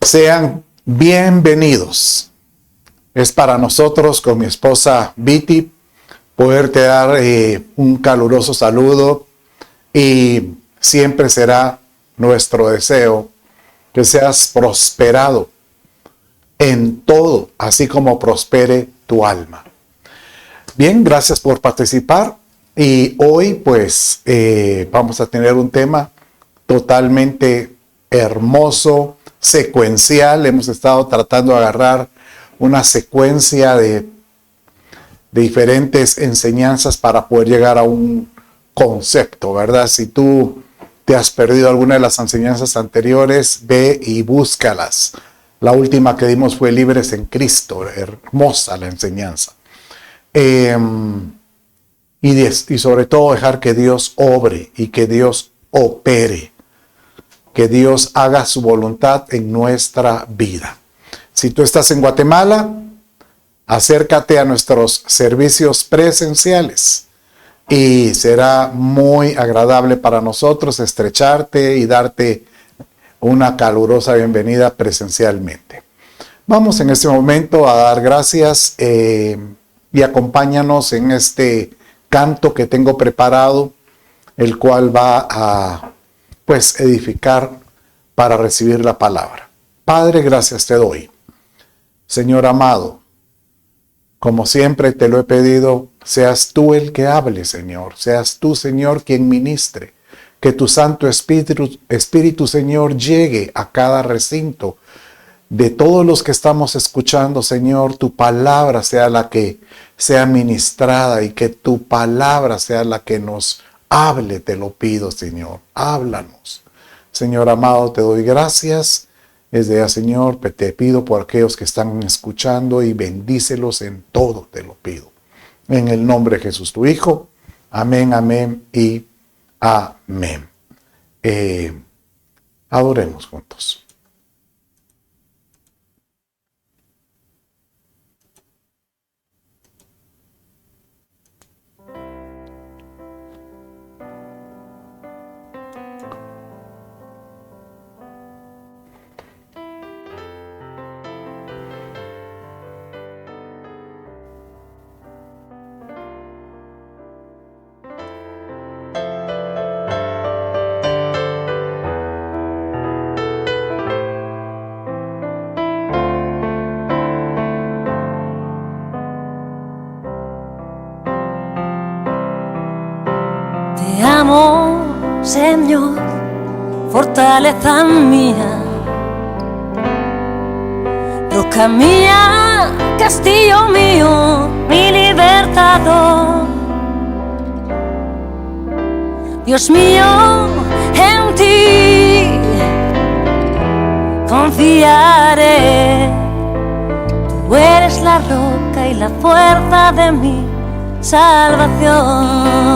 Sean bienvenidos. Es para nosotros, con mi esposa Viti, poderte dar un caluroso saludo, y siempre será nuestro deseo que seas prosperado en todo, así como prospere tu alma. Bien, gracias por participar, y hoy pues vamos a tener un tema totalmente hermoso, secuencial. Hemos estado tratando de agarrar una secuencia de diferentes enseñanzas para poder llegar a un concepto, ¿verdad? Si tú te has perdido alguna de las enseñanzas anteriores, ve y búscalas. La última que dimos fue Libres en Cristo, hermosa la enseñanza. Y sobre todo dejar que Dios obre y que Dios opere, que Dios haga su voluntad en nuestra vida. Si tú estás en Guatemala, acércate a nuestros servicios presenciales y será muy agradable para nosotros estrecharte y darte una calurosa bienvenida presencialmente. Vamos en este momento a dar gracias y acompáñanos en este canto que tengo preparado, el cual va a edificar para recibir la palabra. Padre, gracias te doy. Señor amado, como siempre te lo he pedido, seas tú el que hable, Señor. Seas tú, Señor, quien ministre. Que tu Santo Espíritu, Señor, llegue a cada recinto de todos los que estamos escuchando, Señor. Tu palabra sea la que sea ministrada y que tu palabra sea la que nos hable, te lo pido, Señor. Háblanos. Señor amado, te doy gracias. Desde ya, Señor, te pido por aquellos que están escuchando y bendícelos en todo, te lo pido. En el nombre de Jesús, tu Hijo. Amén, amén y amén. Adoremos juntos. Te amo, Señor, fortaleza mía, roca mía, castillo mío, mi libertador. Dios mío, en ti confiaré. Tú eres la roca y la fuerza de mi salvación.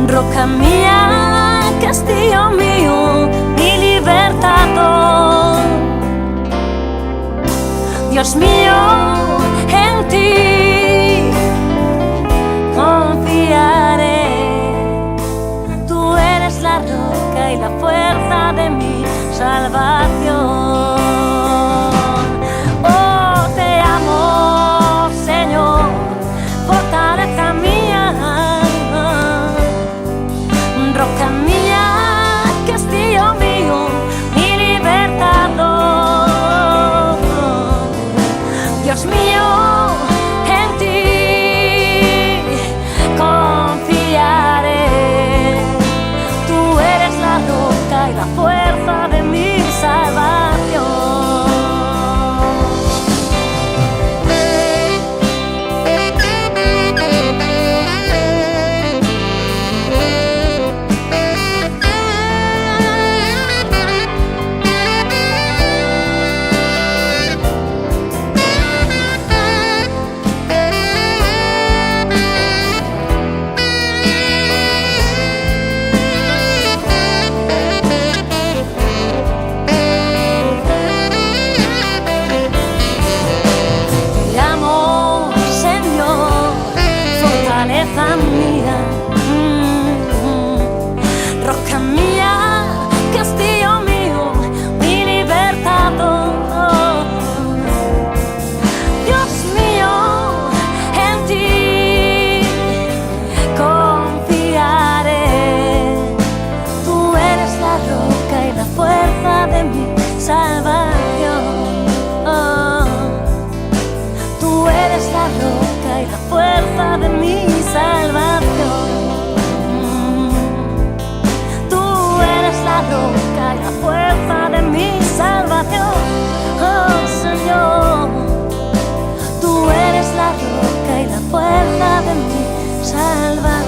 Roca mía, castillo mío, mi libertador. Dios mío, en ti confiaré. Tú eres la roca y la fuerza de mi salvación. Oh, te amo, Señor, fortaleza mía, roca mía, castillo mío, mi libertador. Dios mío, en ti confiaré. Tú eres la roca y la fuerza de mi salvación. la roca y la fuerza de mi salvación. Tú eres la roca y la fuerza de mi salvación. Oh Señor, tú eres la roca y la fuerza de mi salvación.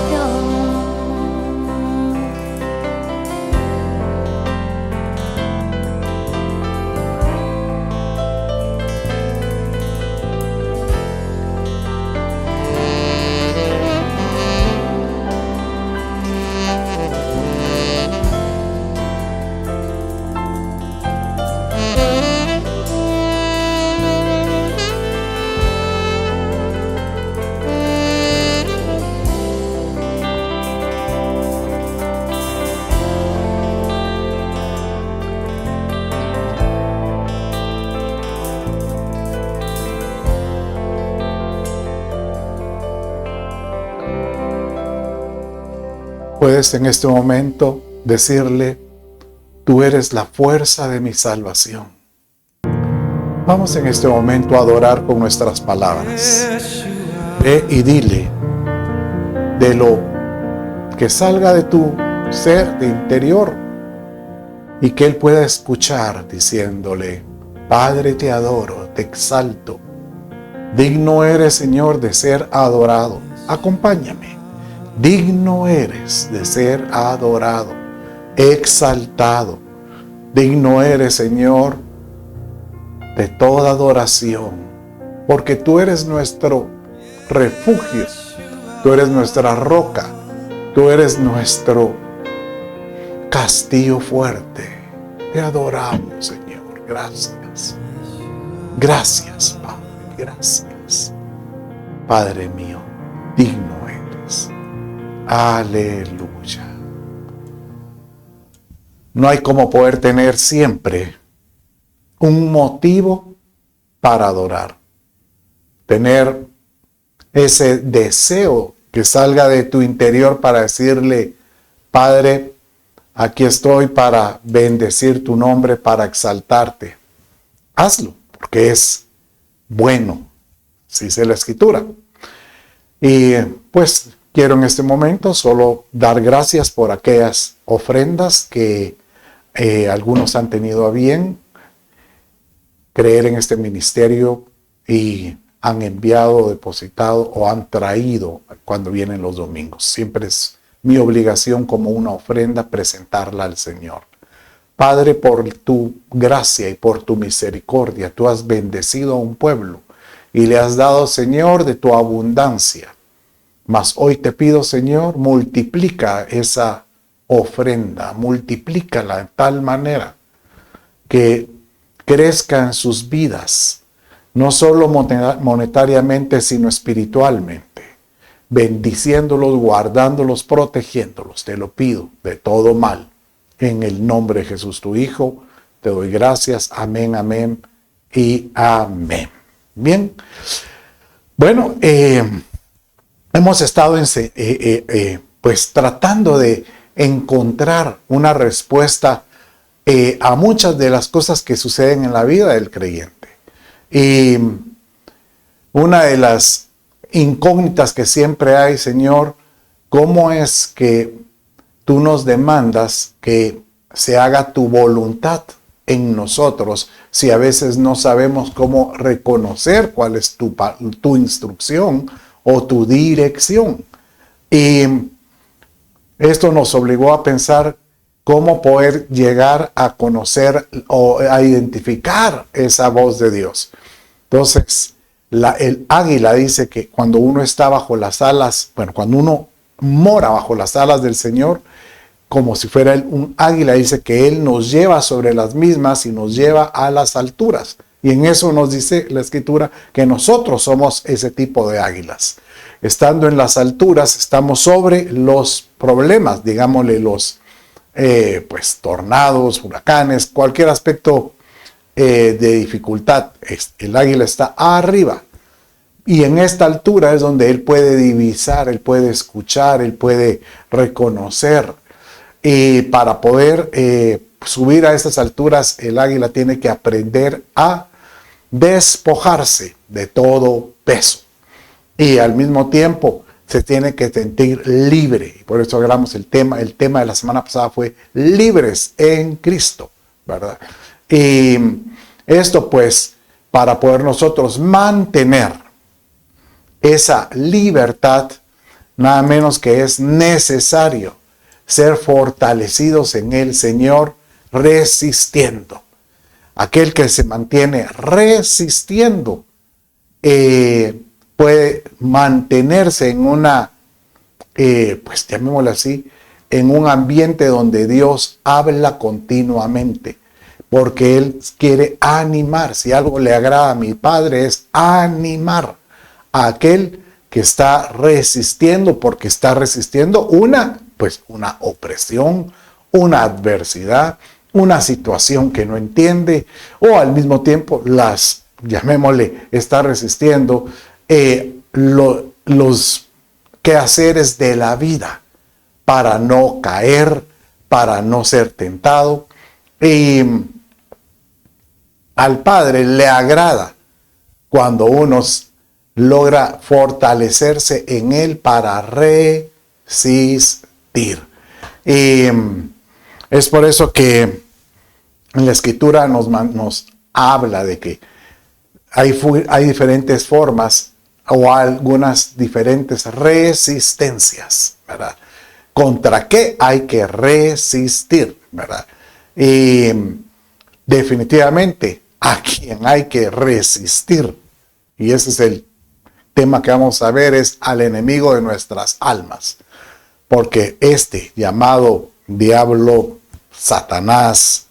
Puedes en este momento decirle: tú eres la fuerza de mi salvación. Vamos en este momento a adorar con nuestras palabras. Ve y dile de lo que salga de tu ser, de interior, y que Él pueda escuchar diciéndole: Padre, te adoro, te exalto. Digno eres, Señor, de ser adorado. Acompáñame. Digno eres de ser adorado, exaltado. Digno eres, Señor, de toda adoración, porque tú eres nuestro refugio, tú eres nuestra roca, tú eres nuestro castillo fuerte. Te adoramos, Señor. Gracias. Gracias, Padre. Gracias. Padre mío, digno eres. Aleluya. No hay como poder tener siempre un motivo para adorar. Tener ese deseo que salga de tu interior para decirle: Padre, aquí estoy para bendecir tu nombre, para exaltarte. Hazlo, porque es bueno, dice la Escritura. Y pues quiero en este momento solo dar gracias por aquellas ofrendas que algunos han tenido a bien creer en este ministerio y han enviado, depositado o han traído cuando vienen los domingos. Siempre es mi obligación como una ofrenda presentarla al Señor. Padre, por tu gracia y por tu misericordia, tú has bendecido a un pueblo y le has dado, Señor, de tu abundancia. Mas hoy te pido, Señor, multiplica esa ofrenda, multiplícala de tal manera que crezca en sus vidas, no solo monetariamente, sino espiritualmente, bendiciéndolos, guardándolos, protegiéndolos. Te lo pido de todo mal. En el nombre de Jesús, tu Hijo, te doy gracias. Amén, amén y amén. Bien, bueno, hemos estado pues tratando de encontrar una respuesta a muchas de las cosas que suceden en la vida del creyente. Y una de las incógnitas que siempre hay, Señor, ¿cómo es que tú nos demandas que se haga tu voluntad en nosotros si a veces no sabemos cómo reconocer cuál es tu instrucción o tu dirección? Y esto nos obligó a pensar cómo poder llegar a conocer o a identificar esa voz de Dios. Entonces, el águila dice que cuando uno está bajo las alas, cuando uno mora bajo las alas del Señor, como si fuera un águila, dice que Él nos lleva sobre las mismas y nos lleva a las alturas. Y en eso nos dice la Escritura que nosotros somos ese tipo de águilas. Estando en las alturas, estamos sobre los problemas, digámosle los tornados, huracanes, cualquier aspecto de dificultad. El águila está arriba. Y en esta altura es donde Él puede divisar, Él puede escuchar, Él puede reconocer. Y para poder subir a estas alturas, el águila tiene que aprender a despojarse de todo peso. y al mismo tiempo se tiene que sentir libre. Y por eso hablamos el tema de la semana pasada fue libres en Cristo, ¿verdad? Y esto pues para poder nosotros mantener esa libertad, nada menos que es necesario ser fortalecidos en el Señor resistiendo. Aquel que se mantiene resistiendo puede mantenerse en una, pues llamémoslo así, en un ambiente donde Dios habla continuamente, porque Él quiere animar. Si algo le agrada a mi Padre es animar a aquel que está resistiendo, porque está resistiendo una opresión, una adversidad, una situación que no entiende, o al mismo tiempo está resistiendo los quehaceres de la vida para no caer, para no ser tentado. Y al Padre le agrada cuando uno logra fortalecerse en Él para resistir. Y es por eso que en la Escritura nos habla de que hay diferentes formas o algunas diferentes resistencias, ¿verdad? ¿Contra qué hay que resistir, verdad? Y definitivamente a quien hay que resistir, y ese es el tema que vamos a ver, es al enemigo de nuestras almas. Porque este llamado diablo, Satanás,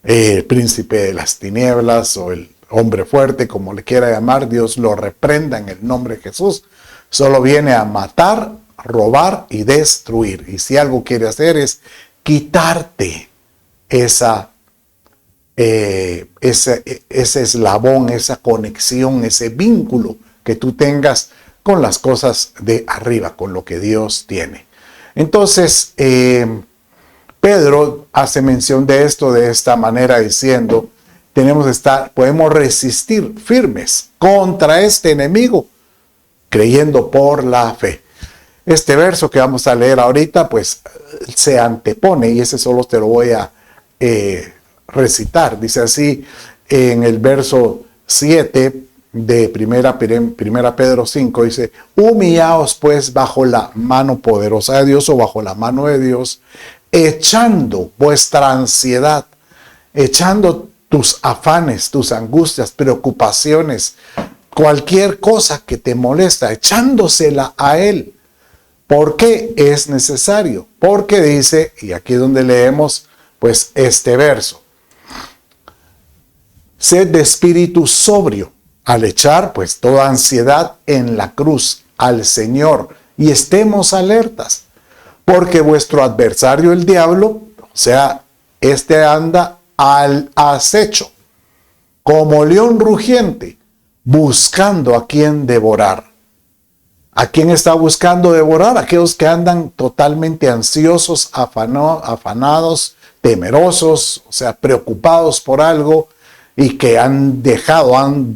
el príncipe de las tinieblas o el hombre fuerte, como le quiera llamar, Dios lo reprenda en el nombre de Jesús, solo viene a matar, robar y destruir. Y si algo quiere hacer es quitarte ese eslabón, esa conexión, ese vínculo que tú tengas con las cosas de arriba, con lo que Dios tiene. Entonces, Pedro hace mención de esto de esta manera diciendo, podemos resistir firmes contra este enemigo, creyendo por la fe. Este verso que vamos a leer ahorita, pues se antepone, y ese solo te lo voy a recitar. Dice así en el verso 7 de primera Pedro 5, dice: humillaos pues bajo la mano poderosa de Dios, o bajo la mano de Dios, echando vuestra ansiedad, echando tus afanes, tus angustias, preocupaciones, cualquier cosa que te molesta, echándosela a Él. ¿Por qué es necesario? Porque dice, y aquí es donde leemos pues este verso: sed de espíritu sobrio, al echar pues toda ansiedad en la cruz al Señor, y estemos alertas, porque vuestro adversario el diablo, o sea, anda al acecho, como león rugiente, buscando a quien devorar. ¿A quién está buscando devorar? Aquellos que andan totalmente ansiosos, afanados, temerosos, o sea, preocupados por algo, y que han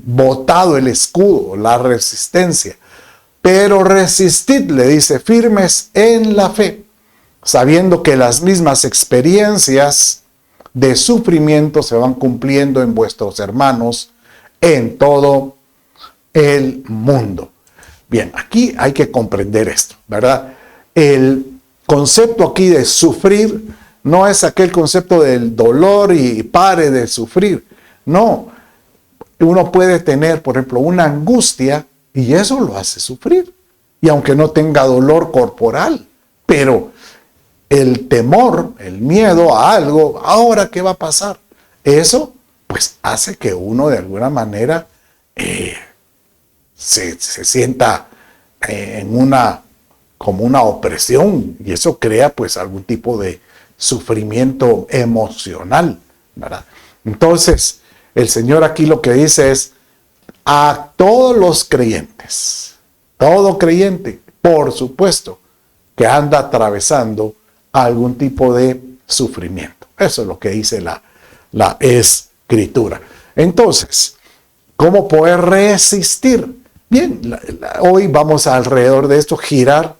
botado el escudo, la resistencia. Pero resistid, le dice, firmes en la fe, sabiendo que las mismas experiencias de sufrimiento se van cumpliendo en vuestros hermanos en todo el mundo. Bien, aquí hay que comprender esto, ¿verdad? El concepto aquí de sufrir no es aquel concepto del dolor y pare de sufrir. No, uno puede tener, por ejemplo, una angustia y eso lo hace sufrir. Y aunque no tenga dolor corporal, pero el temor, el miedo a algo, ¿ahora qué va a pasar? Eso pues hace que uno de alguna manera se sienta como una opresión, y eso crea pues algún tipo de sufrimiento emocional, ¿verdad? Entonces, el Señor aquí lo que dice es a todos los creyentes, todo creyente, por supuesto, que anda atravesando algún tipo de sufrimiento. Eso es lo que dice la Escritura. Entonces, ¿cómo poder resistir? Bien, hoy vamos alrededor de esto girar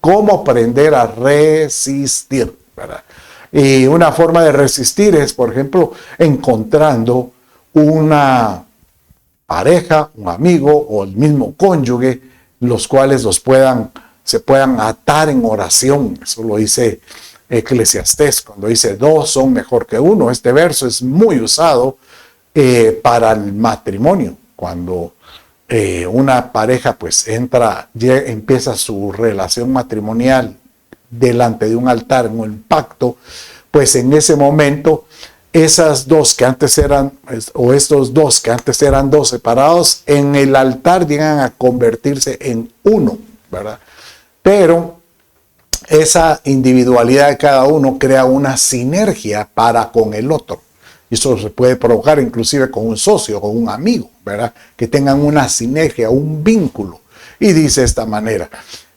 cómo aprender a resistir, ¿verdad? Y una forma de resistir es, por ejemplo, encontrando una pareja, un amigo o el mismo cónyuge, los cuales se puedan atar en oración. Eso lo dice Eclesiastés, cuando dice 2 son mejor que uno. Este verso es muy usado para el matrimonio, cuando una pareja pues empieza su relación matrimonial delante de un altar, en un pacto, pues en ese momento esas dos que antes eran, o estos dos que antes eran dos separados, en el altar llegan a convertirse en uno, ¿verdad? Pero esa individualidad de cada uno crea una sinergia para con el otro. Y eso se puede provocar inclusive con un socio, con un amigo, ¿verdad? Que tengan una sinergia, un vínculo. Y dice de esta manera,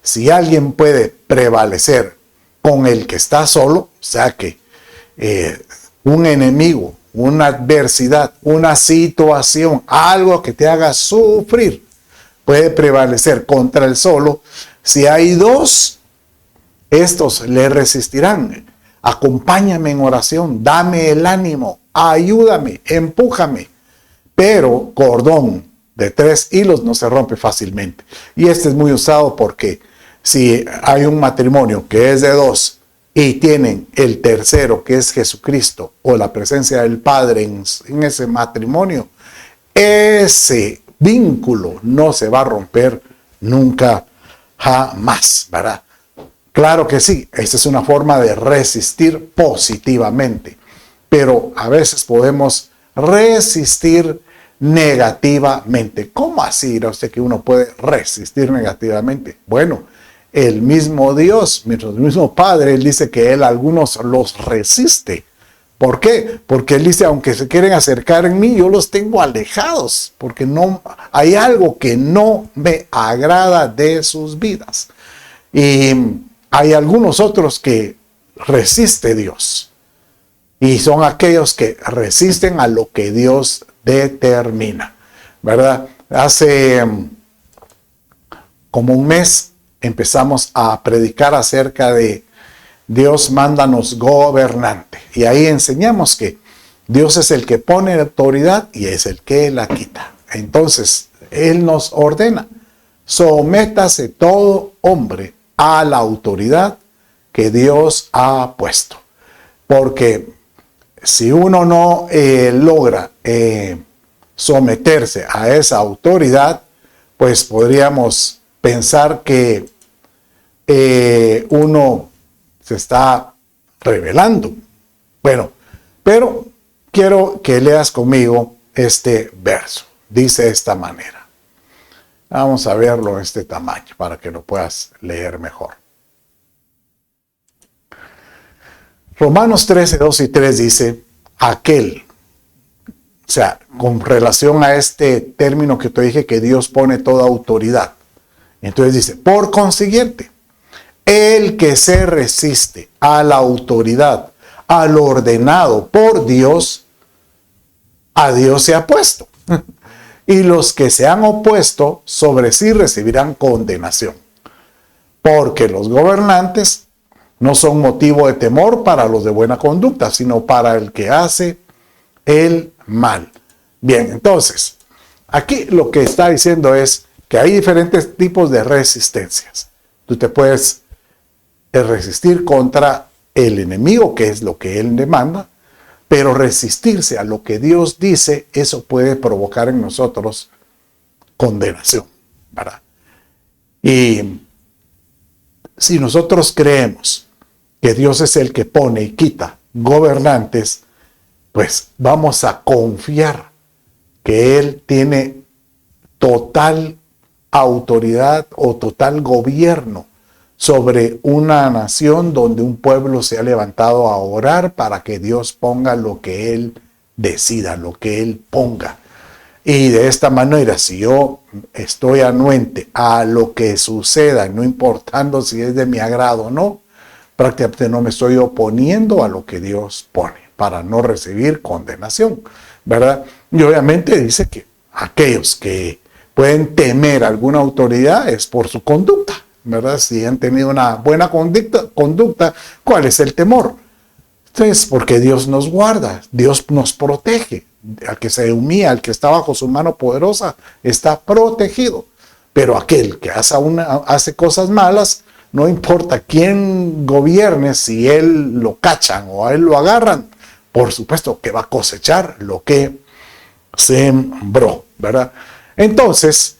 si alguien puede prevalecer con el que está solo, o sea que un enemigo, una adversidad, una situación, algo que te haga sufrir, puede prevalecer contra el solo. Si hay dos, estos le resistirán. Acompáñame en oración, dame el ánimo, ayúdame, empújame. Pero cordón de 3 hilos no se rompe fácilmente. Y este es muy usado porque si hay un matrimonio que es de 2 y tienen el tercero, que es Jesucristo, o la presencia del Padre en ese matrimonio, ese vínculo no se va a romper nunca, jamás, ¿verdad? Claro que sí, esta es una forma de resistir positivamente, pero a veces podemos resistir negativamente. ¿Cómo así dirá usted que uno puede resistir negativamente? Bueno, el mismo Dios, el mismo Padre, Él dice que Él a algunos los resiste. ¿Por qué? Porque Él dice, aunque se quieren acercar en mí, yo los tengo alejados, porque no hay algo que no me agrada de sus vidas. Y hay algunos otros que resiste Dios. Y son aquellos que resisten a lo que Dios determina, ¿verdad? Hace como un mes empezamos a predicar acerca de Dios mándanos gobernante. Y ahí enseñamos que Dios es el que pone la autoridad y es el que la quita. Entonces, Él nos ordena, sométase todo hombre a la autoridad que Dios ha puesto. Porque si uno no logra someterse a esa autoridad, pues podríamos pensar que uno se está rebelando. Bueno, pero quiero que leas conmigo este verso. Dice de esta manera. Vamos a verlo en este tamaño para que lo puedas leer mejor. Romanos 13, 2 y 3 dice, aquel, o sea, con relación a este término que te dije que Dios pone toda autoridad. Entonces dice, por consiguiente, el que se resiste a la autoridad, al ordenado por Dios, a Dios se ha puesto. Y los que se han opuesto sobre sí recibirán condenación. Porque los gobernantes no son motivo de temor para los de buena conducta, sino para el que hace el mal. Bien, entonces, aquí lo que está diciendo es que hay diferentes tipos de resistencias. Tú te puedes resistir contra el enemigo, que es lo que él demanda, pero resistirse a lo que Dios dice, eso puede provocar en nosotros condenación, ¿verdad? Y si nosotros creemos que Dios es el que pone y quita gobernantes, pues vamos a confiar que Él tiene total autoridad o total gobierno sobre una nación donde un pueblo se ha levantado a orar para que Dios ponga lo que Él decida, lo que Él ponga. Y de esta manera, si yo estoy anuente a lo que suceda, no importando si es de mi agrado o no, prácticamente no me estoy oponiendo a lo que Dios pone para no recibir condenación, ¿verdad? Y obviamente dice que aquellos que pueden temer a alguna autoridad es por su conducta, ¿verdad? Si han tenido una buena conducta, ¿cuál es el temor? Entonces, porque Dios nos guarda, Dios nos protege. Al que se humilla, al que está bajo su mano poderosa, está protegido. Pero aquel que hace cosas malas, no importa quién gobierne, si él lo cachan o a él lo agarran, por supuesto que va a cosechar lo que sembró, ¿verdad? Entonces,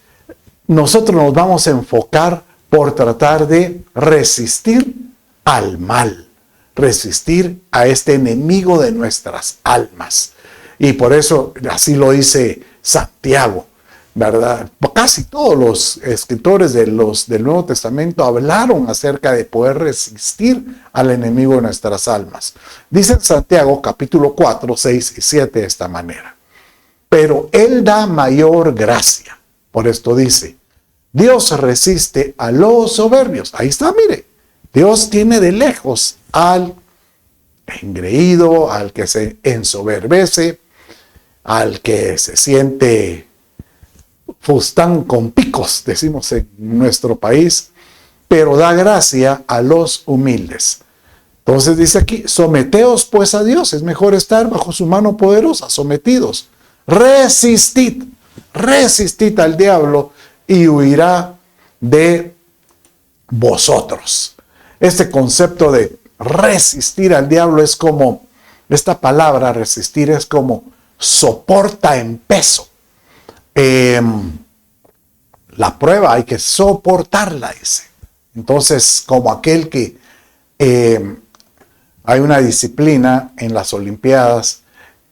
nosotros nos vamos a enfocar por tratar de resistir al mal, resistir a este enemigo de nuestras almas. Y por eso así lo dice Santiago, ¿verdad? Casi todos los escritores del Nuevo Testamento hablaron acerca de poder resistir al enemigo de nuestras almas. Dice en Santiago capítulo 4, 6 y 7 de esta manera. Pero Él da mayor gracia. Por esto dice, Dios resiste a los soberbios. Ahí está, mire. Dios tiene de lejos al engreído, al que se ensoberbece, al que se siente fustán con picos, decimos en nuestro país, pero da gracia a los humildes. Entonces dice aquí, someteos pues a Dios, es mejor estar bajo su mano poderosa, sometidos. Resistid al diablo y huirá de vosotros. Este concepto de resistir al diablo es como, esta palabra resistir es como soporta en peso. La prueba hay que soportarla, dice. Entonces, como aquel que hay una disciplina en las Olimpiadas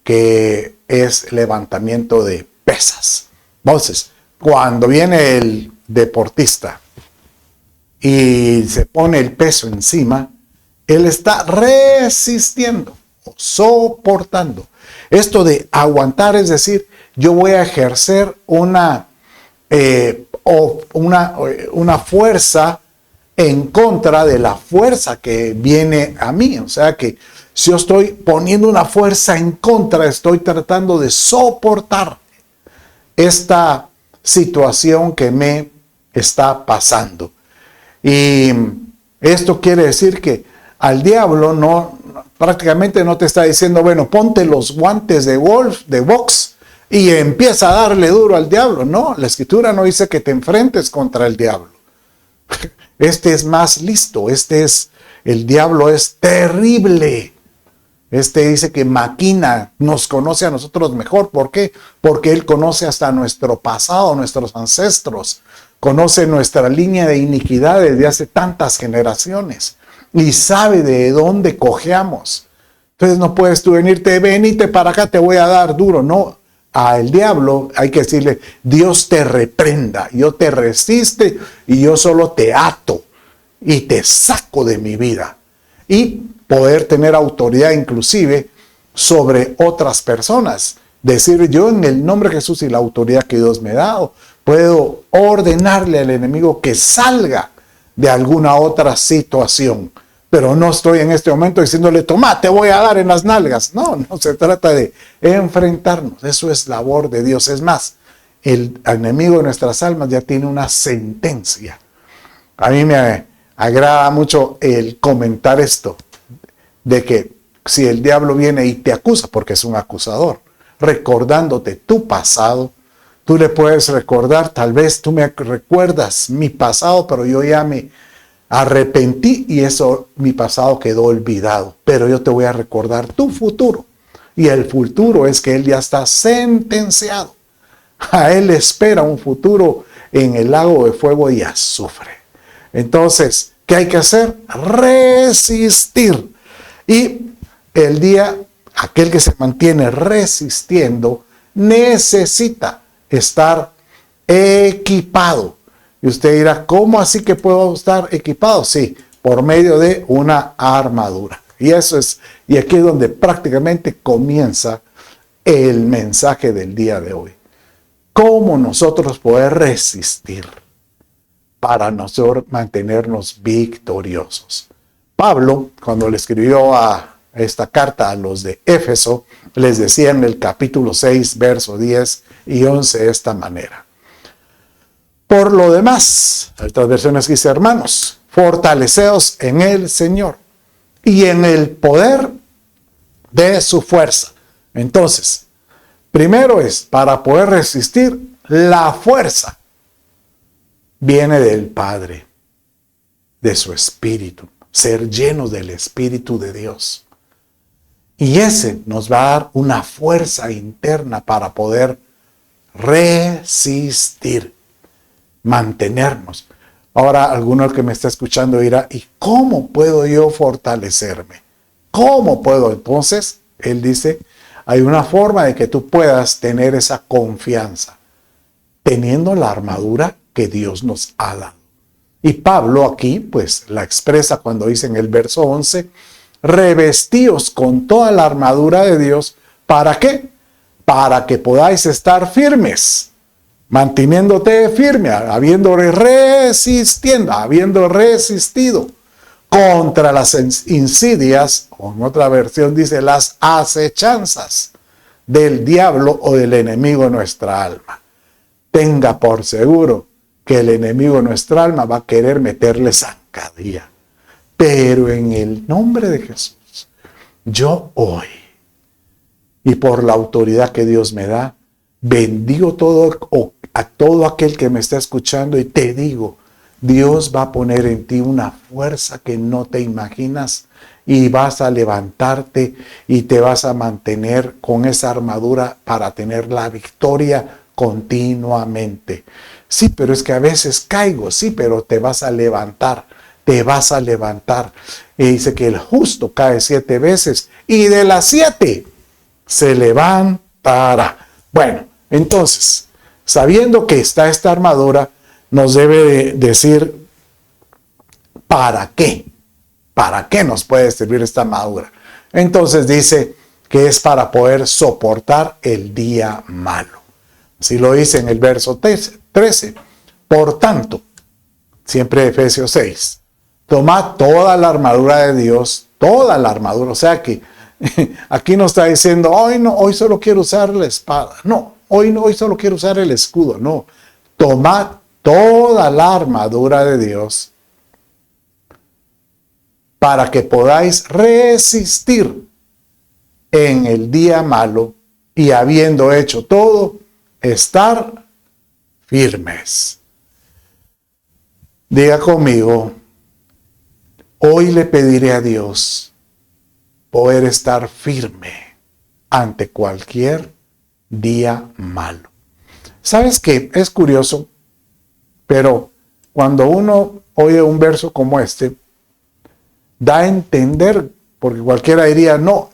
que es levantamiento de pesas. Entonces, cuando viene el deportista y se pone el peso encima, él está resistiendo, soportando. Esto de aguantar es decir, yo voy a ejercer una fuerza en contra de la fuerza que viene a mí. O sea que si yo estoy poniendo una fuerza en contra, estoy tratando de soportar esta situación que me está pasando. Y esto quiere decir que al diablo prácticamente no te está diciendo, bueno, ponte los guantes de box y empieza a darle duro al diablo. No, la escritura no dice que te enfrentes contra el diablo. Este es más listo, el diablo es terrible. Este dice que maquina, nos conoce a nosotros mejor. ¿Por qué? Porque él conoce hasta nuestro pasado, nuestros ancestros. Conoce nuestra línea de iniquidad desde hace tantas generaciones. Y sabe de dónde cojeamos. Entonces no puedes tú venite para acá, te voy a dar duro. No, al diablo hay que decirle, Dios te reprenda, yo te resiste y yo solo te ato y te saco de mi vida. Y poder tener autoridad inclusive sobre otras personas. Decir, yo en el nombre de Jesús y la autoridad que Dios me ha dado, puedo ordenarle al enemigo que salga de alguna otra situación. Pero no estoy en este momento diciéndole, toma, te voy a dar en las nalgas. No se trata de enfrentarnos. Eso es labor de Dios. Es más, el enemigo de nuestras almas ya tiene una sentencia. A mí me agrada mucho el comentar esto, de que si el diablo viene y te acusa, porque es un acusador, recordándote tu pasado, tú le puedes recordar, tal vez tú me recuerdas mi pasado, pero yo ya me arrepentí y mi pasado quedó olvidado. Pero yo te voy a recordar tu futuro. Y el futuro es que él ya está sentenciado. A él espera un futuro en el lago de fuego y azufre. Entonces, ¿qué hay que hacer? Resistir. Y aquel que se mantiene resistiendo necesita estar equipado. Y usted dirá, ¿cómo así que puedo estar equipado? Sí, por medio de una armadura. Y aquí es donde prácticamente comienza el mensaje del día de hoy. ¿Cómo nosotros poder resistir para nosotros mantenernos victoriosos? Pablo, cuando le escribió a esta carta a los de Éfeso, les decía en el capítulo 6, verso 10 y 11 de esta manera. Por lo demás, hay otras versiones que dice, hermanos, fortaleceos en el Señor y en el poder de su fuerza. Entonces, primero es, para poder resistir, la fuerza viene del Padre, de su Espíritu, ser llenos del Espíritu de Dios. Y ese nos va a dar una fuerza interna para poder resistir, mantenernos. Ahora, alguno que me está escuchando dirá, ¿y cómo puedo yo fortalecerme? ¿Cómo puedo? Entonces, él dice, hay una forma de que tú puedas tener esa confianza, teniendo la armadura que Dios nos ha dado. Y Pablo aquí, pues, la expresa cuando dice en el verso 11, revestíos con toda la armadura de Dios. ¿Para qué? Para que podáis estar firmes, manteniéndote firme, habiendo resistido contra las insidias, o en otra versión dice las acechanzas del diablo o del enemigo de nuestra alma. Tenga por seguro que el enemigo de nuestra alma va a querer meterle zancadilla. Pero en el nombre de Jesús, yo hoy, y por la autoridad que Dios me da, bendigo a todo aquel que me está escuchando y te digo, Dios va a poner en ti una fuerza que no te imaginas y vas a levantarte y te vas a mantener con esa armadura para tener la victoria continuamente. Sí, pero es que a veces caigo, sí, pero te vas a levantar. Y dice que el justo cae 7 veces y de las 7 se levantará. Bueno, entonces, sabiendo que está esta armadura, nos debe decir ¿para qué? ¿Para qué nos puede servir esta armadura? Entonces dice que es para poder soportar el día malo. Así lo dice en el verso 13. Por tanto, siempre Efesios 6, tomad toda la armadura de Dios, toda la armadura. O sea que aquí no está diciendo, hoy solo quiero usar la espada. No, hoy solo quiero usar el escudo. No, tomad toda la armadura de Dios para que podáis resistir en el día malo y habiendo hecho todo, estar firmes. Diga conmigo, hoy le pediré a Dios poder estar firme ante cualquier día malo. ¿Sabes qué? Es curioso, pero cuando uno oye un verso como este, da a entender, porque cualquiera diría, no,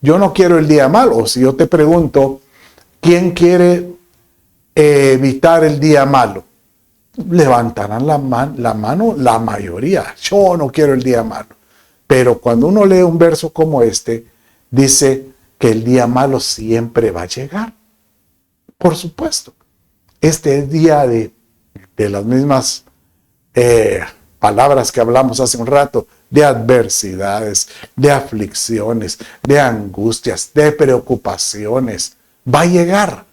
yo no quiero el día malo. O si yo te pregunto, ¿quién quiere evitar el día malo? Levantarán la mano la mayoría. Yo no quiero el día malo. Pero cuando uno lee un verso como este, dice que el día malo siempre va a llegar. Por supuesto. Este día de las mismas palabras que hablamos hace un rato, de adversidades, de aflicciones, de angustias, de preocupaciones, va a llegar.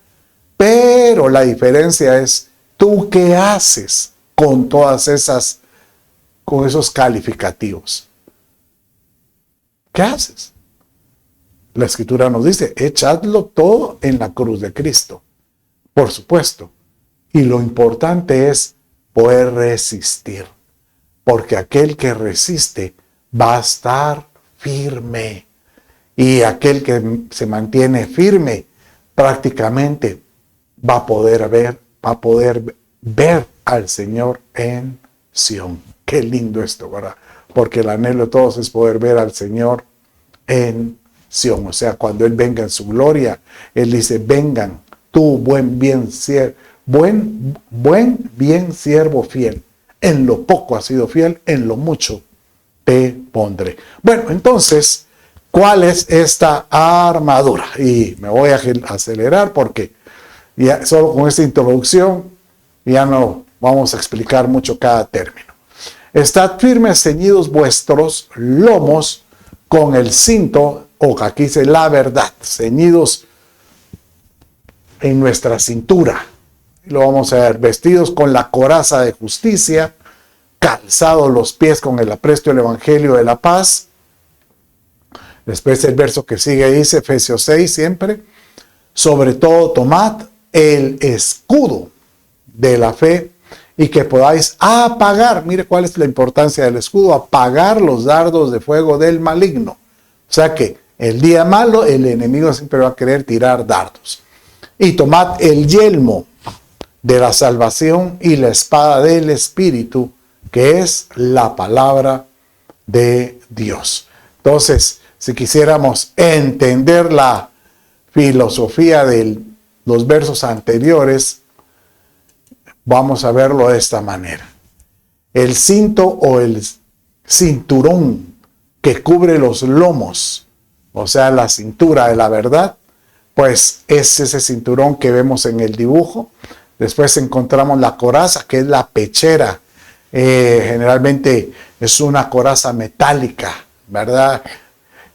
Pero la diferencia es, ¿tú qué haces con con esos calificativos? ¿Qué haces? La Escritura nos dice, echadlo todo en la cruz de Cristo. Por supuesto. Y lo importante es poder resistir. Porque aquel que resiste va a estar firme. Y aquel que se mantiene firme prácticamente va a poder ver al Señor en Sión. Qué lindo esto, ¿verdad? Porque el anhelo de todos es poder ver al Señor en Sión. O sea, cuando Él venga en su gloria, Él dice, vengan, tú buen bien siervo fiel. En lo poco has sido fiel, en lo mucho te pondré. Bueno, entonces, ¿cuál es esta armadura? Y me voy a acelerar porque ya solo con esta introducción ya no vamos a explicar mucho cada término. Estad firmes, ceñidos vuestros lomos con el cinto, o aquí dice la verdad, ceñidos en nuestra cintura. y lo vamos a ver, vestidos con la coraza de justicia, calzados los pies con el apresto del evangelio de la paz. Después el verso que sigue dice, Efesios 6 siempre, sobre todo tomad el escudo de la fe y que podáis apagar, mire cuál es la importancia del escudo, apagar los dardos de fuego del maligno. O sea que el día malo el enemigo siempre va a querer tirar dardos. Y tomad el yelmo de la salvación y la espada del Espíritu, que es la palabra de Dios. Entonces, si quisiéramos entender la filosofía de los versos anteriores, vamos a verlo de esta manera. El cinto o el cinturón que cubre los lomos, o sea, la cintura de la verdad, pues es ese cinturón que vemos en el dibujo. Después encontramos la coraza, que es la pechera. Generalmente es una coraza metálica, ¿verdad?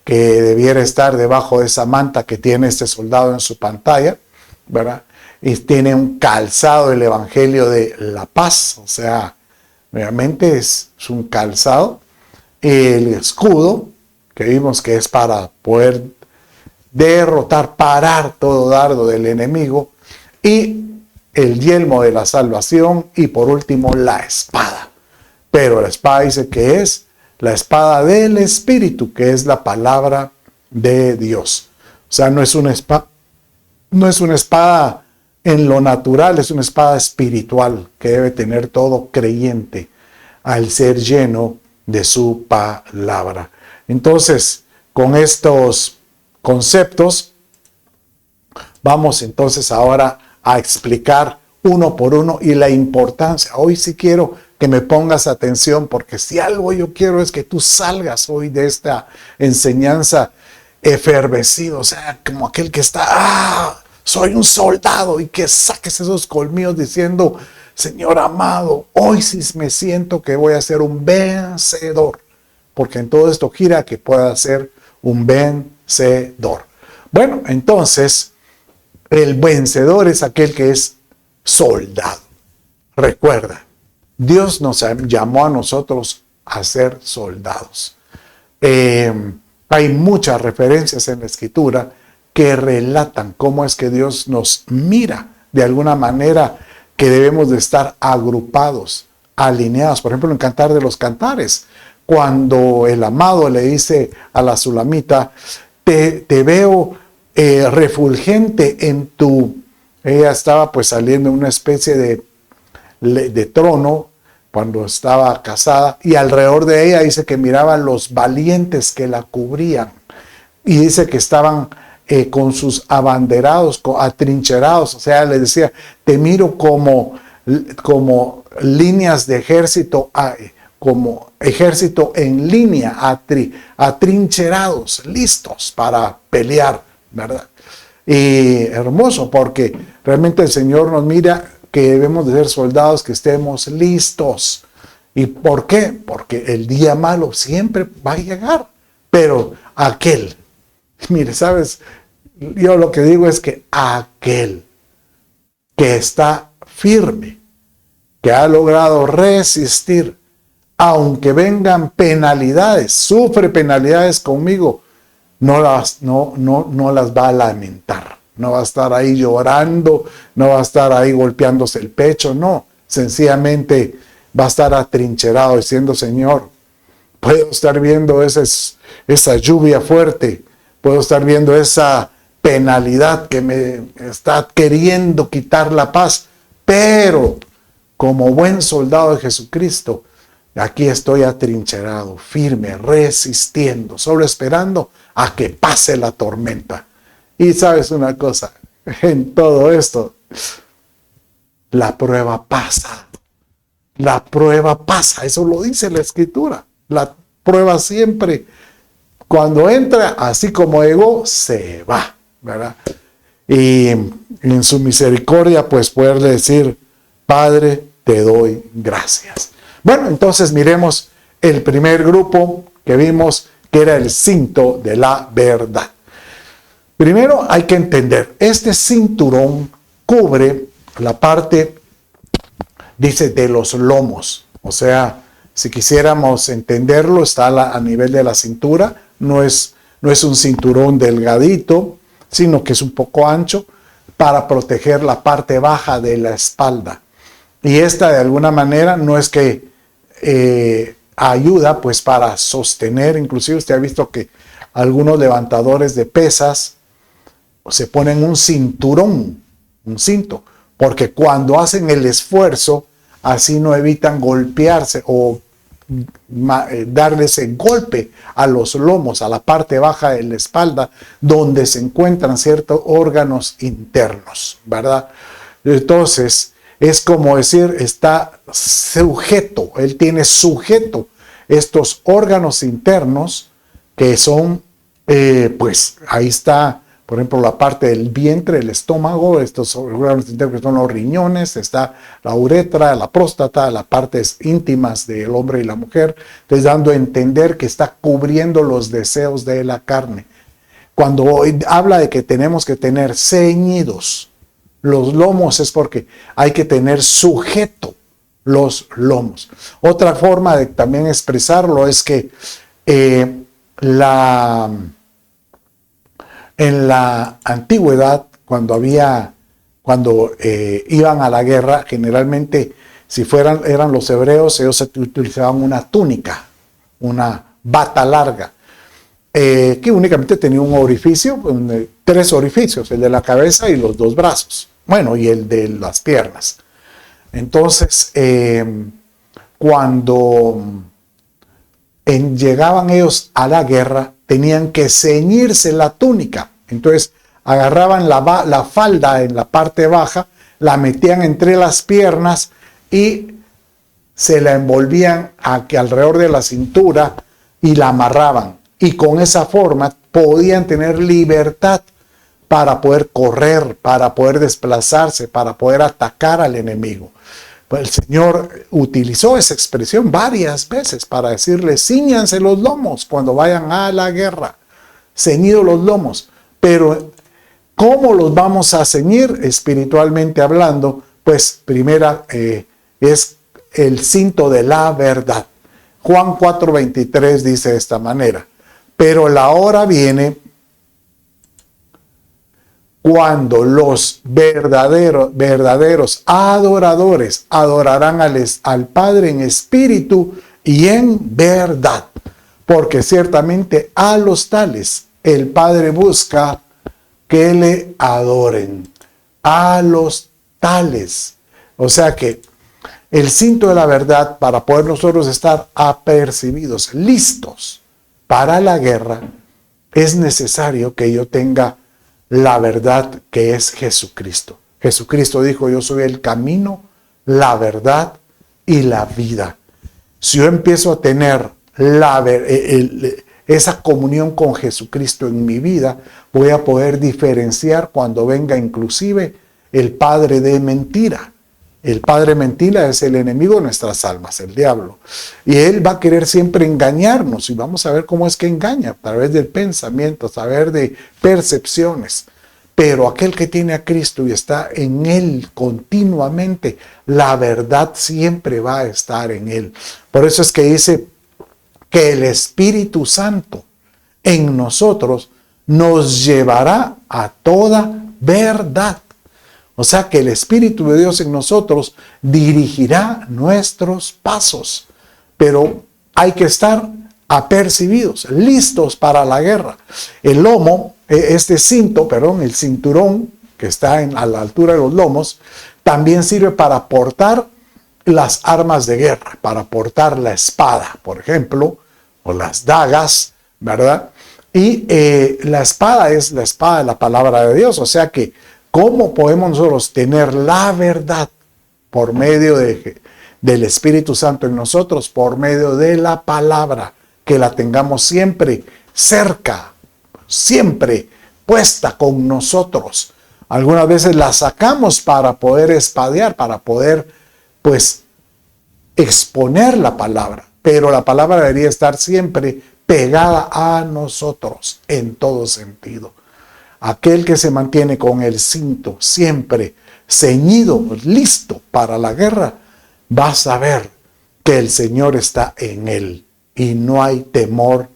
Que debiera estar debajo de esa manta que tiene este soldado en su pantalla, ¿verdad? Y tiene un calzado del evangelio de la paz, o sea, realmente es un calzado. El escudo, que vimos que es para poder derrotar, parar todo dardo del enemigo, y el yelmo de la salvación, y por último la espada. Pero la espada dice que es la espada del Espíritu, que es la palabra de Dios. O sea, no es una espada en lo natural, es una espada espiritual que debe tener todo creyente al ser lleno de su palabra. Entonces, con estos conceptos, vamos entonces ahora a explicar uno por uno y la importancia. Hoy sí quiero que me pongas atención, porque si algo yo quiero es que tú salgas hoy de esta enseñanza efervescido, o sea, como aquel que está, soy un soldado, y que saques esos colmillos diciendo, Señor amado, hoy sí me siento que voy a ser un vencedor, porque en todo esto gira que pueda ser un vencedor. Bueno, entonces, el vencedor es aquel que es soldado. Recuerda, Dios nos llamó a nosotros a ser soldados. Hay muchas referencias en la Escritura que relatan cómo es que Dios nos mira de alguna manera, que debemos de estar agrupados, alineados. Por ejemplo, en Cantar de los Cantares, cuando el amado le dice a la sulamita, te veo refulgente en tu... Ella estaba pues saliendo en una especie de trono cuando estaba casada, y alrededor de ella dice que miraba los valientes que la cubrían, y dice que estaban con sus abanderados, atrincherados, o sea, le decía, te miro como líneas de ejército, como ejército en línea, atrincherados, listos para pelear, ¿verdad? Y hermoso, porque realmente el Señor nos mira que debemos de ser soldados que estemos listos. ¿Y por qué? Porque el día malo siempre va a llegar, pero aquel, mire, ¿sabes? Yo lo que digo es que aquel que está firme, que ha logrado resistir, aunque vengan penalidades, sufre penalidades conmigo, no las va a lamentar. No va a estar ahí llorando, no va a estar ahí golpeándose el pecho, no. Sencillamente va a estar atrincherado diciendo, Señor, puedo estar viendo esa lluvia fuerte, puedo estar viendo esa penalidad que me está queriendo quitar la paz, pero como buen soldado de Jesucristo, aquí estoy atrincherado, firme, resistiendo, solo esperando a que pase la tormenta. Y sabes una cosa, en todo esto, la prueba pasa. La prueba pasa, eso lo dice la Escritura. La prueba siempre, cuando entra, así como llegó, se va, ¿verdad? Y en su misericordia, pues poderle decir, Padre, te doy gracias. Bueno, entonces miremos el primer grupo que vimos, que era el cinto de la verdad. Primero hay que entender, este cinturón cubre la parte, dice, de los lomos. O sea, si quisiéramos entenderlo, está a nivel de la cintura. No es un cinturón delgadito, sino que es un poco ancho para proteger la parte baja de la espalda. Y esta, de alguna manera, no es que ayuda pues para sostener. Inclusive usted ha visto que algunos levantadores de pesas se ponen un cinturón, un cinto, porque cuando hacen el esfuerzo, así no evitan golpearse o darle ese golpe a los lomos, a la parte baja de la espalda, donde se encuentran ciertos órganos internos, ¿verdad? Entonces, es como decir, está sujeto, él tiene sujeto estos órganos internos que son, pues ahí está, por ejemplo, la parte del vientre, el estómago, estos órganos internos que son los riñones, está la uretra, la próstata, las partes íntimas del hombre y la mujer, entonces dando a entender que está cubriendo los deseos de la carne. Cuando habla de que tenemos que tener ceñidos los lomos, es porque hay que tener sujeto los lomos. Otra forma de también expresarlo es que en la antigüedad, cuando iban a la guerra, generalmente, si eran los hebreos, ellos utilizaban una túnica, una bata larga, que únicamente tenía un orificio, 3 orificios, el de la cabeza y los 2 brazos, bueno, y el de las piernas. Entonces, cuando llegaban ellos a la guerra, tenían que ceñirse la túnica. Entonces agarraban la falda en la parte baja, la metían entre las piernas y se la envolvían alrededor de la cintura y la amarraban. Y con esa forma podían tener libertad para poder correr, para poder desplazarse, para poder atacar al enemigo. Pues el Señor utilizó esa expresión varias veces para decirles: cíñanse los lomos cuando vayan a la guerra, ceñidos los lomos. Pero ¿cómo los vamos a ceñir espiritualmente hablando? Pues primera es el cinto de la verdad. Juan 4:23 dice de esta manera: pero la hora viene cuando los verdaderos adoradores adorarán al Padre en espíritu y en verdad, porque ciertamente a los tales el Padre busca que le adoren. A los tales. O sea que el cinto de la verdad, para poder nosotros estar apercibidos, listos para la guerra, es necesario que yo tenga la verdad, que es Jesucristo. Jesucristo dijo: yo soy el camino, la verdad y la vida. Si yo empiezo a tener esa comunión con Jesucristo en mi vida, voy a poder diferenciar cuando venga inclusive el padre de mentira. El padre mentira es el enemigo de nuestras almas, el diablo. Y él va a querer siempre engañarnos, y vamos a ver cómo es que engaña: a través del pensamiento, a través de percepciones. Pero aquel que tiene a Cristo y está en él continuamente, la verdad siempre va a estar en él. Por eso es que dice que el Espíritu Santo en nosotros nos llevará a toda verdad. O sea que el Espíritu de Dios en nosotros dirigirá nuestros pasos. Pero hay que estar apercibidos, listos para la guerra. El lomo, el cinturón que está a la altura de los lomos, también sirve para portar las armas de guerra, para portar la espada, por ejemplo, o las dagas, ¿verdad? Y la espada es la espada de la palabra de Dios. O sea que, ¿cómo podemos nosotros tener la verdad por medio del Espíritu Santo en nosotros? Por medio de la palabra, que la tengamos siempre cerca, siempre puesta con nosotros. Algunas veces la sacamos para poder espadear, para poder, pues, exponer la palabra. Pero la palabra debería estar siempre pegada a nosotros en todo sentido. Aquel que se mantiene con el cinto siempre ceñido, listo para la guerra, vas a ver que el Señor está en él y no hay temor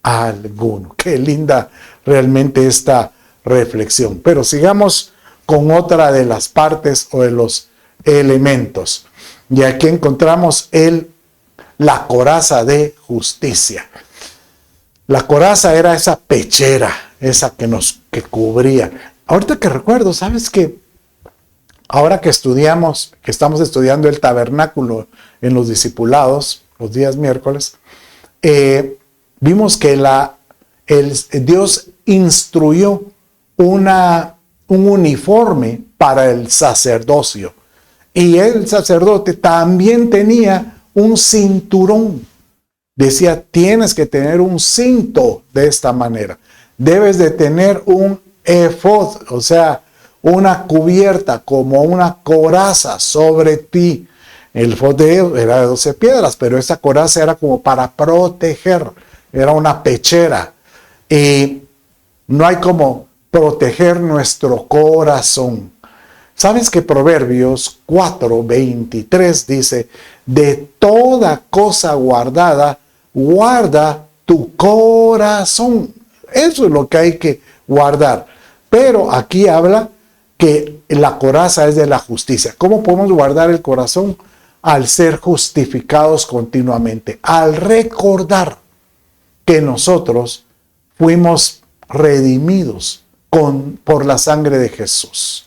alguno. Qué linda realmente esta reflexión. Pero sigamos con otra de las partes o de los elementos. Y aquí encontramos la coraza de justicia. La coraza era esa pechera, esa que cubría. Ahorita que recuerdo, ¿sabes qué? Ahora que estamos estudiando el tabernáculo en los discipulados, los días miércoles, vimos que Dios instruyó un uniforme para el sacerdocio. Y el sacerdote también tenía un cinturón. Decía, tienes que tener un cinto de esta manera. Debes de tener un efod, o sea, una cubierta como una coraza sobre ti. El efod era de 12 piedras, pero esa coraza era como para proteger. Era una pechera. Y no hay como proteger nuestro corazón. ¿Sabes que Proverbios 4:23 dice, de toda cosa guardada, guarda tu corazón? Eso es lo que hay que guardar. Pero aquí habla que la coraza es de la justicia. ¿Cómo podemos guardar el corazón? Al ser justificados continuamente, al recordar que nosotros fuimos redimidos por la sangre de Jesús.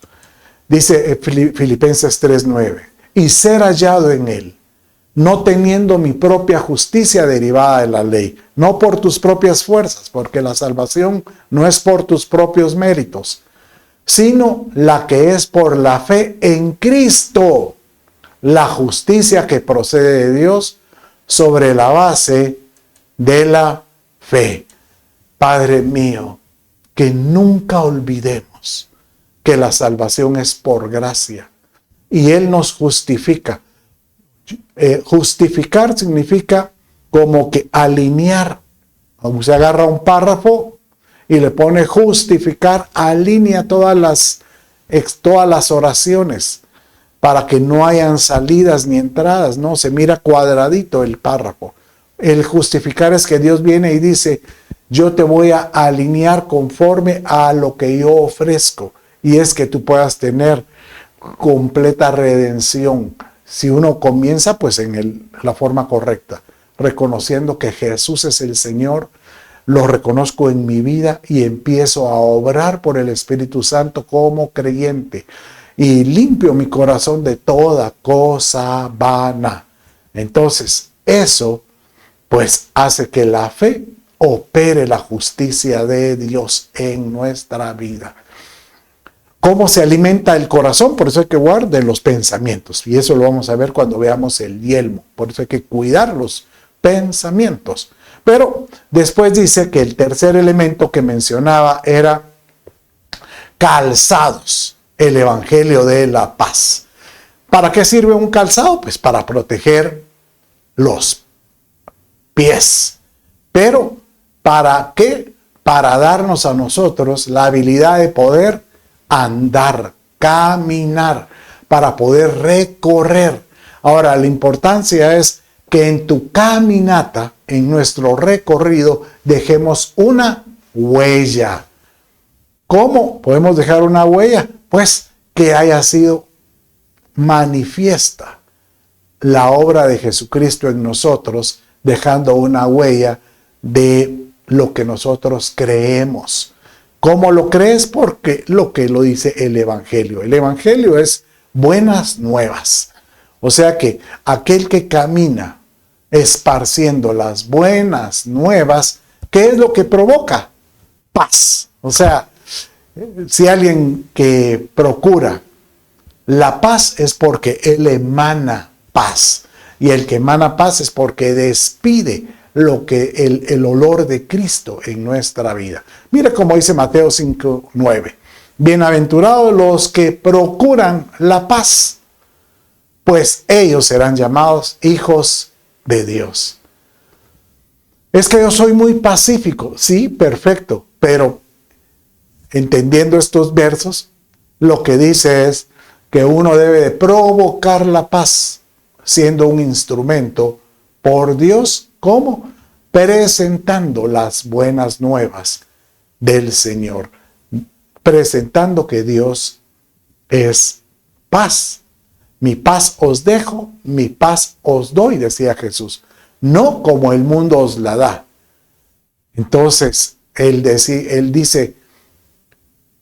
Dice Filipenses 3:9, y ser hallado en él, no teniendo mi propia justicia derivada de la ley, no por tus propias fuerzas, porque la salvación no es por tus propios méritos, sino la que es por la fe en Cristo, la justicia que procede de Dios sobre la base de la fe. Padre mío, que nunca olvidemos que la salvación es por gracia y Él nos justifica. Justificar significa como que alinear. Se agarra un párrafo y le pone justificar, alinea todas las oraciones para que no hayan salidas ni entradas, no, se mira cuadradito el párrafo. El justificar es que Dios viene y dice, yo te voy a alinear conforme a lo que yo ofrezco, y es que tú puedas tener completa redención. Si uno comienza pues en la forma correcta, reconociendo que Jesús es el Señor, lo reconozco en mi vida y empiezo a obrar por el Espíritu Santo como creyente y limpio mi corazón de toda cosa vana. Entonces, eso pues hace que la fe opere la justicia de Dios en nuestra vida. ¿Cómo se alimenta el corazón? Por eso hay que guardar los pensamientos. Y eso lo vamos a ver cuando veamos el yelmo. Por eso hay que cuidar los pensamientos. Pero después dice que el tercer elemento que mencionaba era calzados, el evangelio de la paz. ¿Para qué sirve un calzado? Pues para proteger los pies. Pero ¿para qué? Para darnos a nosotros la habilidad de poder andar, caminar, para poder recorrer. Ahora, la importancia es que en tu caminata, en nuestro recorrido, dejemos una huella. ¿Cómo podemos dejar una huella? Pues que haya sido manifiesta la obra de Jesucristo en nosotros, dejando una huella de lo que nosotros creemos. ¿Cómo lo crees? Porque lo que lo dice el Evangelio. El Evangelio es buenas nuevas. O sea que aquel que camina esparciendo las buenas nuevas, ¿qué es lo que provoca? Paz. O sea, si alguien que procura la paz es porque él emana paz. Y el que emana paz es porque despide lo que el olor de Cristo en nuestra vida. Mira cómo dice Mateo 5:9. Bienaventurados los que procuran la paz, pues ellos serán llamados hijos de Dios. Es que yo soy muy pacífico. Sí, perfecto. Pero entendiendo estos versos, lo que dice es que uno debe de provocar la paz, siendo un instrumento por Dios. ¿Cómo? Presentando las buenas nuevas del Señor, presentando que Dios es paz. Mi paz os dejo, mi paz os doy, decía Jesús, no como el mundo os la da. Entonces, él dice,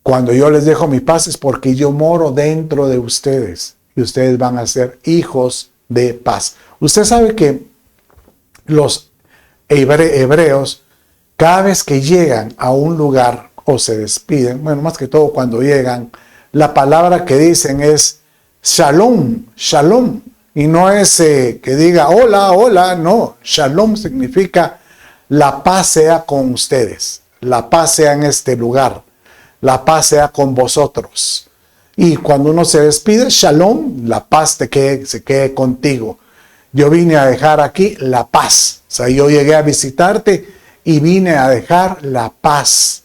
cuando yo les dejo mi paz es porque yo moro dentro de ustedes y ustedes van a ser hijos de paz. Usted sabe que los hebreos, cada vez que llegan a un lugar o se despiden, bueno, más que todo cuando llegan, la palabra que dicen es shalom, shalom. Y no es que diga hola, hola, no. Shalom significa la paz sea con ustedes, la paz sea en este lugar, la paz sea con vosotros. Y cuando uno se despide, shalom, la paz se quede contigo. Yo vine a dejar aquí la paz. O sea, yo llegué a visitarte y vine a dejar la paz.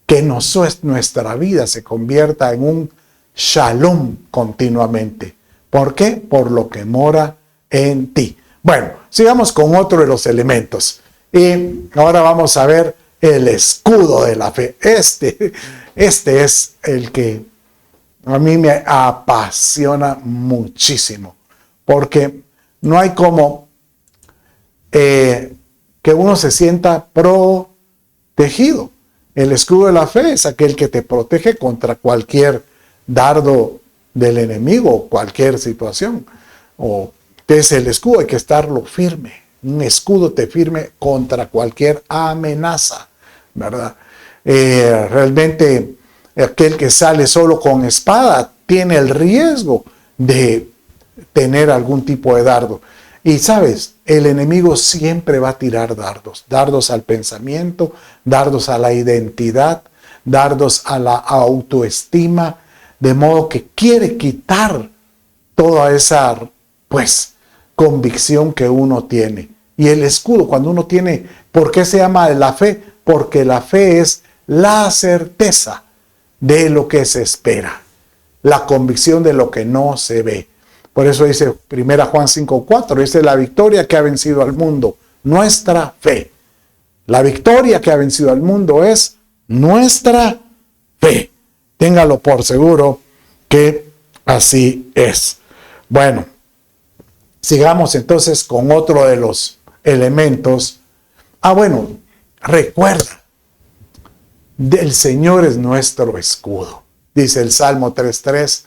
Que nuestra vida se convierta en un shalom continuamente. ¿Por qué? Por lo que mora en ti. Bueno, sigamos con otro de los elementos. Y ahora vamos a ver el escudo de la fe. Este es el que a mí me apasiona muchísimo. Porque no hay como que uno se sienta protegido. El escudo de la fe es aquel que te protege contra cualquier dardo del enemigo, cualquier situación. O es el escudo, hay que estarlo firme. Un escudo te firme contra cualquier amenaza, ¿verdad? Realmente aquel que sale solo con espada tiene el riesgo de tener algún tipo de dardo. Y sabes, el enemigo siempre va a tirar dardos. Dardos al pensamiento, dardos a la identidad, dardos a la autoestima, de modo que quiere quitar toda esa, convicción que uno tiene. Y el escudo, cuando uno tiene, ¿por qué se llama la fe? Porque la fe es la certeza de lo que se espera, la convicción de lo que no se ve. Por eso dice 1 Juan 5:4, dice la victoria que ha vencido al mundo, nuestra fe. La victoria que ha vencido al mundo es nuestra fe. Téngalo por seguro que así es. Bueno, sigamos entonces con otro de los elementos. Recuerda, el Señor es nuestro escudo. Dice el Salmo 3:3.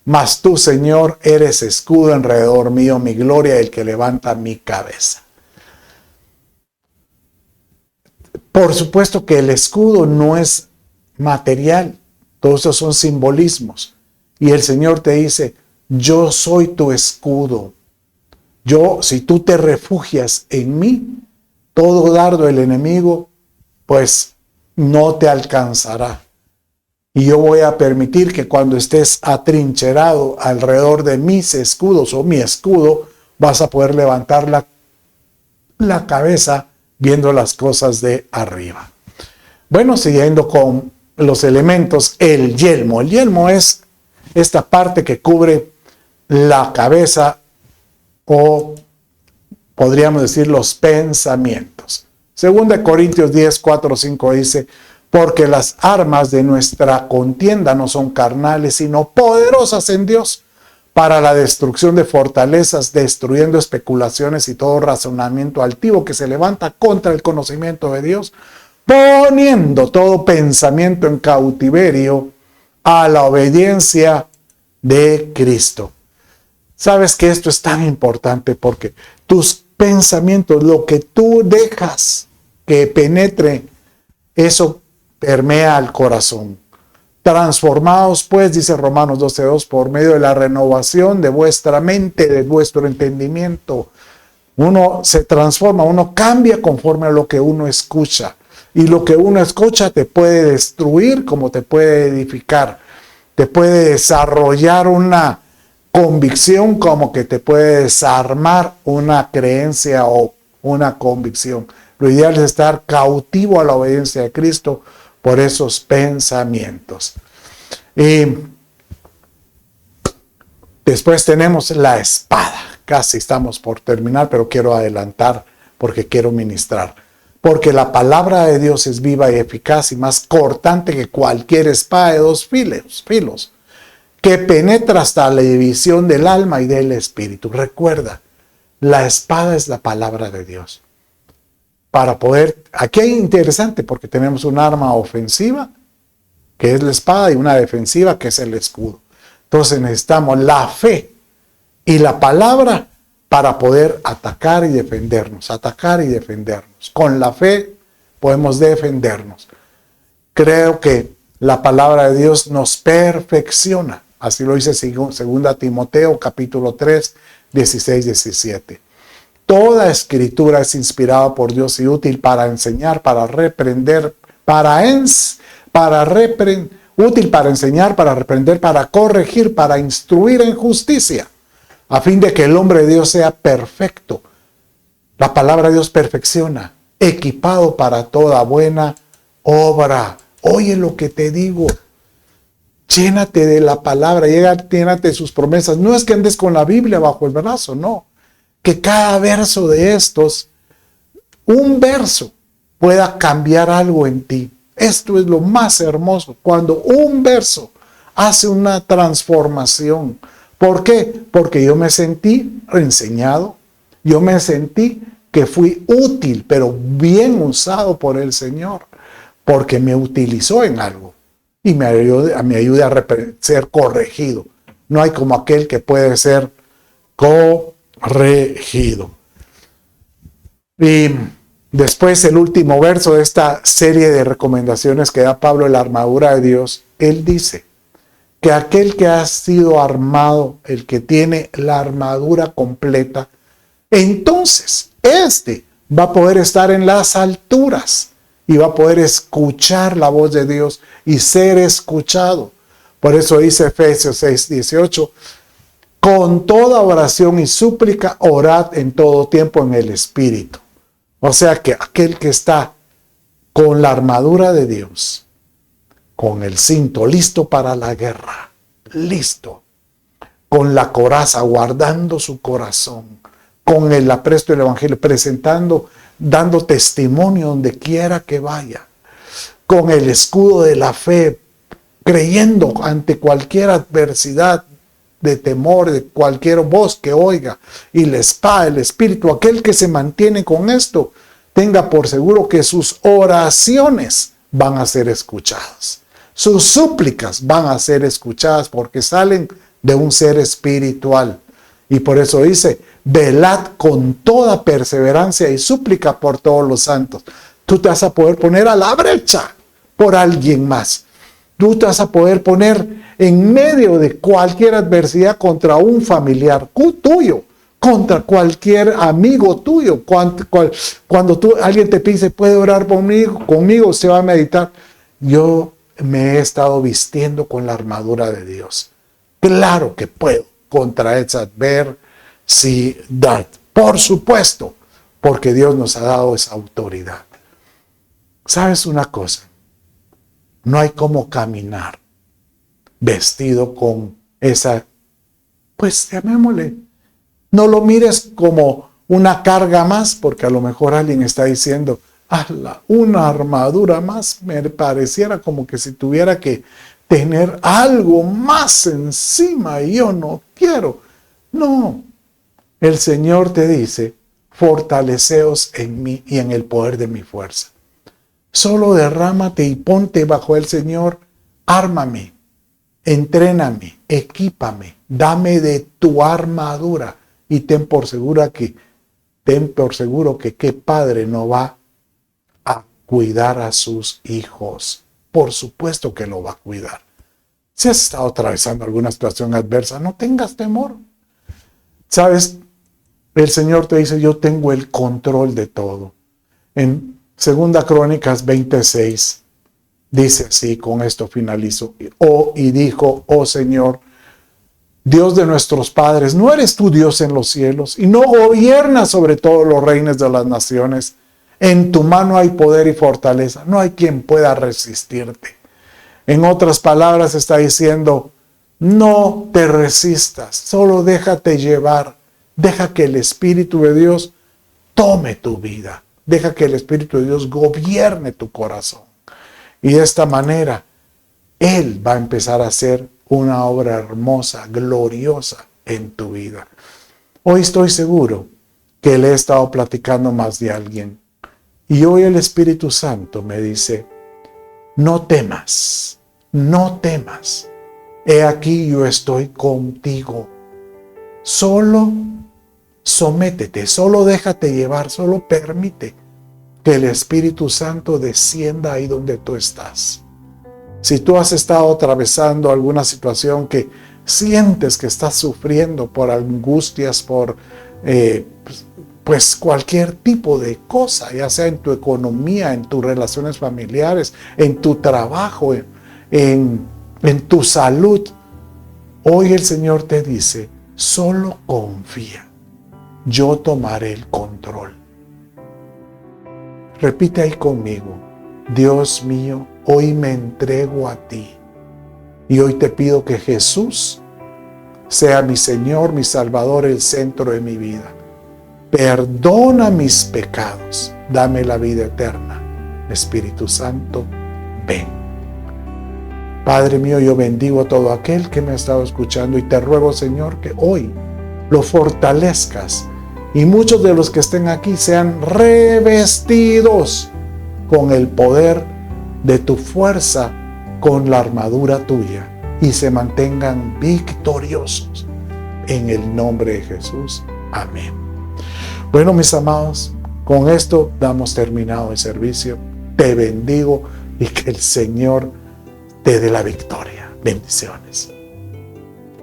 Mas tú, Señor, eres escudo alrededor mío, mi gloria, el que levanta mi cabeza. Por supuesto que el escudo no es material, todos esos son simbolismos. Y el Señor te dice, yo soy tu escudo. Si tú te refugias en mí, todo dardo del enemigo, pues no te alcanzará. Y yo voy a permitir que cuando estés atrincherado alrededor de mis escudos o mi escudo, vas a poder levantar la cabeza viendo las cosas de arriba. Bueno, siguiendo con los elementos, el yelmo. El yelmo es esta parte que cubre la cabeza o podríamos decir los pensamientos. 2 Corintios 10:4-5 dice, porque las armas de nuestra contienda no son carnales, sino poderosas en Dios para la destrucción de fortalezas, destruyendo especulaciones y todo razonamiento altivo que se levanta contra el conocimiento de Dios, poniendo todo pensamiento en cautiverio a la obediencia de Cristo. Sabes que esto es tan importante porque tus pensamientos, lo que tú dejas que penetre, eso permea al corazón. Transformados pues, dice Romanos 12:2, por medio de la renovación de vuestra mente, de vuestro entendimiento. Uno se transforma, uno cambia conforme a lo que uno escucha. Y lo que uno escucha te puede destruir como te puede edificar. Te puede desarrollar una convicción como que te puede desarmar una creencia o una convicción. Lo ideal es estar cautivo a la obediencia de Cristo por esos pensamientos. Después tenemos la espada. Casi estamos por terminar, pero quiero adelantar porque quiero ministrar. Porque la palabra de Dios es viva y eficaz y más cortante que cualquier espada de dos filos, que penetra hasta la división del alma y del espíritu. Recuerda, la espada es la palabra de Dios. Para poder, aquí es interesante porque tenemos un arma ofensiva, que es la espada, y una defensiva, que es el escudo. Entonces necesitamos la fe y la palabra para poder atacar y defendernos. Con la fe podemos defendernos. Creo que la palabra de Dios nos perfecciona. Así lo dice 2 Timoteo capítulo 3, 16-17. Toda escritura es inspirada por Dios y útil para enseñar, para reprender, útil para enseñar, para reprender, para corregir, para instruir en justicia, a fin de que el hombre de Dios sea perfecto. La palabra de Dios perfecciona, equipado para toda buena obra. Oye lo que te digo. Llénate de la palabra, llénate de sus promesas. No es que andes con la Biblia bajo el brazo, no. Que cada verso de estos, un verso, pueda cambiar algo en ti. Esto es lo más hermoso, cuando un verso hace una transformación. ¿Por qué? Porque yo me sentí enseñado, yo me sentí que fui útil, pero bien usado por el Señor, porque me utilizó en algo y me ayuda a ser corregido. No hay como aquel que puede ser corregido. Y después, el último verso de esta serie de recomendaciones que da Pablo en la armadura de Dios, él dice que aquel que ha sido armado, el que tiene la armadura completa, entonces va a poder estar en las alturas y va a poder escuchar la voz de Dios y ser escuchado. Por eso dice Efesios 6:18, con toda oración y súplica, orad en todo tiempo en el Espíritu. O sea que aquel que está con la armadura de Dios, con el cinto listo para la guerra, listo, con la coraza, guardando su corazón, con el apresto del Evangelio, presentando, dando testimonio donde quiera que vaya, con el escudo de la fe, creyendo ante cualquier adversidad de temor, de cualquier voz que oiga, y la espada, el Espíritu, aquel que se mantiene con esto, tenga por seguro que sus oraciones van a ser escuchadas. Sus súplicas van a ser escuchadas porque salen de un ser espiritual. Y por eso dice, velad con toda perseverancia y súplica por todos los santos. Tú te vas a poder poner a la brecha por alguien más. Tú te vas a poder poner en medio de cualquier adversidad contra un familiar tuyo, contra cualquier amigo tuyo. Cuando alguien te pide, ¿puede orar conmigo? Se va a meditar. Yo me he estado vistiendo con la armadura de Dios. Claro que puedo contra esa adversidad. Por supuesto, porque Dios nos ha dado esa autoridad. ¿Sabes una cosa? No hay cómo caminar vestido con esa, pues llamémosle, no lo mires como una carga más, porque a lo mejor alguien está diciendo, una armadura más, me pareciera como que si tuviera que tener algo más encima y yo no quiero. No, el Señor te dice, fortaleceos en mí y en el poder de mi fuerza. Solo derrámate y ponte bajo el Señor, ármame, entréname, equípame, dame de tu armadura y ten por seguro que qué padre no va a cuidar a sus hijos. Por supuesto que lo va a cuidar. Si has estado atravesando alguna situación adversa, no tengas temor. ¿Sabes? El Señor te dice, yo tengo el control de todo. En 2 Crónicas 26 dice así, con esto finalizo. Y dijo, oh Señor, Dios de nuestros padres, ¿no eres tú Dios en los cielos? Y no gobiernas sobre todos los reinos de las naciones. En tu mano hay poder y fortaleza. No hay quien pueda resistirte. En otras palabras está diciendo, No te resistas, solo déjate llevar. Deja que el Espíritu de Dios tome tu vida. Deja que el Espíritu de Dios gobierne tu corazón. Y de esta manera, Él va a empezar a hacer una obra hermosa, gloriosa en tu vida. Hoy estoy seguro que le he estado platicando más de alguien. Y hoy el Espíritu Santo me dice, no temas, no temas. He aquí yo estoy contigo. Solo sométete, solo déjate llevar, solo permite que el Espíritu Santo descienda ahí donde tú estás. Si tú has estado atravesando alguna situación que sientes que estás sufriendo por angustias, por pues cualquier tipo de cosa, ya sea en tu economía, en tus relaciones familiares, en tu trabajo, en tu salud, hoy el Señor te dice, solo confía, yo tomaré el control. Repite ahí conmigo, Dios mío, hoy me entrego a ti y hoy te pido que Jesús sea mi Señor, mi Salvador, el centro de mi vida. Perdona mis pecados, dame la vida eterna. Espíritu Santo, ven. Padre mío, yo bendigo a todo aquel que me ha estado escuchando y te ruego, Señor, que hoy lo fortalezcas y muchos de los que estén aquí sean revestidos con el poder de tu fuerza, con la armadura tuya y se mantengan victoriosos en el nombre de Jesús. Amén. Bueno, mis amados, con esto damos terminado el servicio. Te bendigo y que el Señor te dé la victoria. Bendiciones.